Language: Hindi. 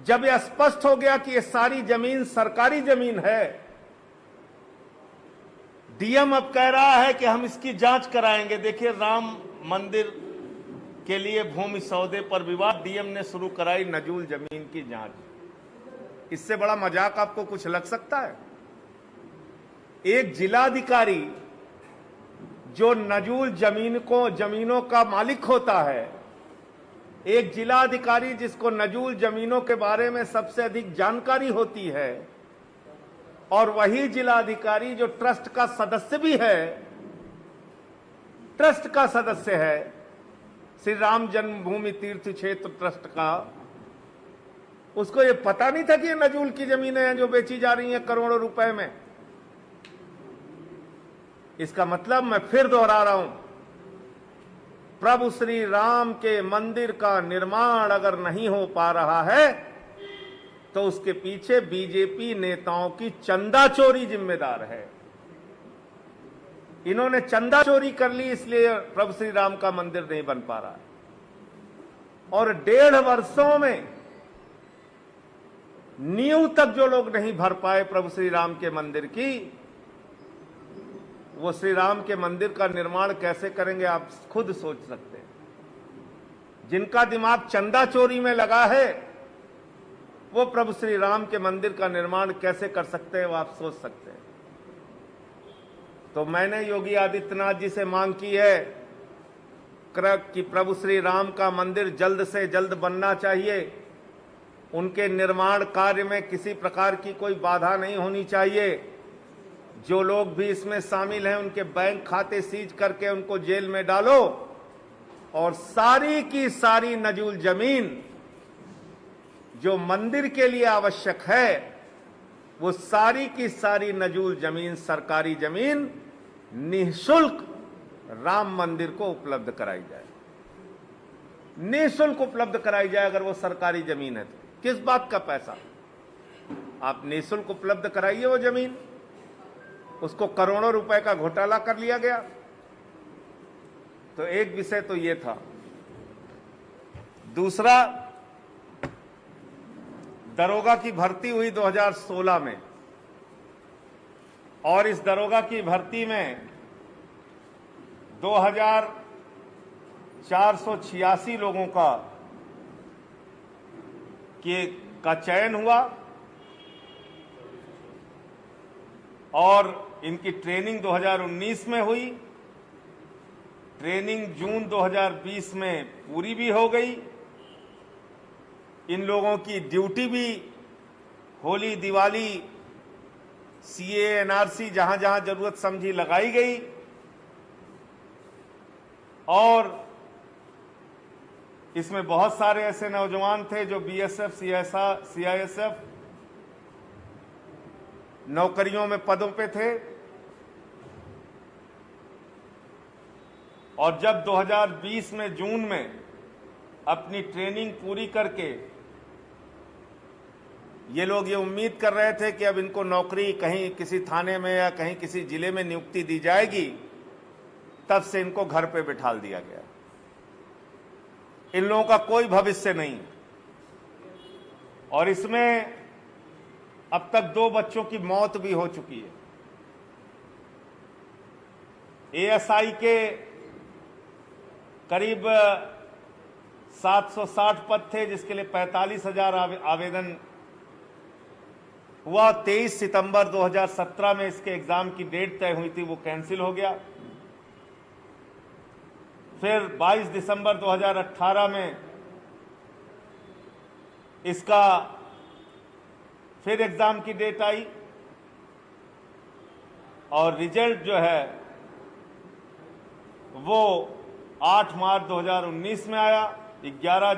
जब यह स्पष्ट हो गया कि यह सारी जमीन सरकारी जमीन है, डीएम अब कह रहा है कि हम इसकी जांच कराएंगे। देखिए, राम मंदिर के लिए भूमि सौदे पर विवाद, डीएम ने शुरू कराई नजूल जमीन की जांच। इससे बड़ा मजाक आपको कुछ लग सकता है? एक जिलाधिकारी जो नजूल जमीनों का मालिक होता है, एक जिलाधिकारी जिसको नजूल जमीनों के बारे में सबसे अधिक जानकारी होती है, और वही जिलाधिकारी जो ट्रस्ट का सदस्य भी है, ट्रस्ट का सदस्य है श्री राम जन्मभूमि तीर्थ क्षेत्र ट्रस्ट का, उसको ये पता नहीं था कि ये नजूल की जमीनें हैं जो बेची जा रही हैं करोड़ों रुपए में। इसका मतलब, मैं फिर दोहरा रहा हूं, प्रभु श्री राम के मंदिर का निर्माण अगर नहीं हो पा रहा है तो उसके पीछे बीजेपी नेताओं की चंदा चोरी जिम्मेदार है। इन्होंने चंदा चोरी कर ली, इसलिए प्रभु श्री राम का मंदिर नहीं बन पा रहा। और 1.5 वर्षों में नींव तक जो लोग नहीं भर पाए प्रभु श्री राम के मंदिर की, वो श्री राम के मंदिर का निर्माण कैसे करेंगे आप खुद सोच सकते हैं। जिनका दिमाग चंदा चोरी में लगा है, वो प्रभु श्री राम के मंदिर का निर्माण कैसे कर सकते हैं, वो आप सोच सकते हैं। तो मैंने योगी आदित्यनाथ जी से मांग की है कि प्रभु श्री राम का मंदिर जल्द से जल्द बनना चाहिए। उनके निर्माण कार्य में किसी प्रकार की कोई बाधा नहीं होनी चाहिए। जो लोग भी इसमें शामिल हैं, उनके बैंक खाते सीज करके उनको जेल में डालो, और सारी की सारी नजूल जमीन जो मंदिर के लिए आवश्यक है, वो सारी की सारी नजूल जमीन, सरकारी जमीन, निःशुल्क राम मंदिर को उपलब्ध कराई जाए। निःशुल्क उपलब्ध कराई जाए। अगर वो सरकारी जमीन है तो किस बात का पैसा? आप निःशुल्क उपलब्ध कराइए वो जमीन। उसको करोड़ों रुपए का घोटाला कर लिया गया। तो एक विषय तो ये था। दूसरा, दरोगा की भर्ती हुई 2016 में, और इस दरोगा की भर्ती में 2486 लोगों का चयन हुआ, और इनकी ट्रेनिंग 2019 में हुई। ट्रेनिंग जून 2020 में पूरी भी हो गई। इन लोगों की ड्यूटी भी होली, दिवाली, सीए, एनआरसी जहां जहां जरूरत समझी लगाई गई। और इसमें बहुत सारे ऐसे नौजवान थे जो बीएसएफ, सीआईएसएफ नौकरियों में पदों पे थे। और जब 2020 में जून में अपनी ट्रेनिंग पूरी करके ये लोग ये उम्मीद कर रहे थे कि अब इनको नौकरी कहीं किसी थाने में या कहीं किसी जिले में नियुक्ति दी जाएगी, तब से इनको घर पे बिठा दिया गया। इन लोगों का कोई भविष्य नहीं। और इसमें अब तक 2 बच्चों की मौत भी हो चुकी है। एएसआई के करीब 760 पद थे, जिसके लिए 45,000 आवेदन हुआ। 23 सितंबर 2017 में इसके एग्जाम की डेट तय हुई थी, वो कैंसिल हो गया। फिर 22 दिसंबर 2018 में इसका फिर एग्जाम की डेट आई, और रिजल्ट जो है वो 8 मार्च 2019 में आया। 11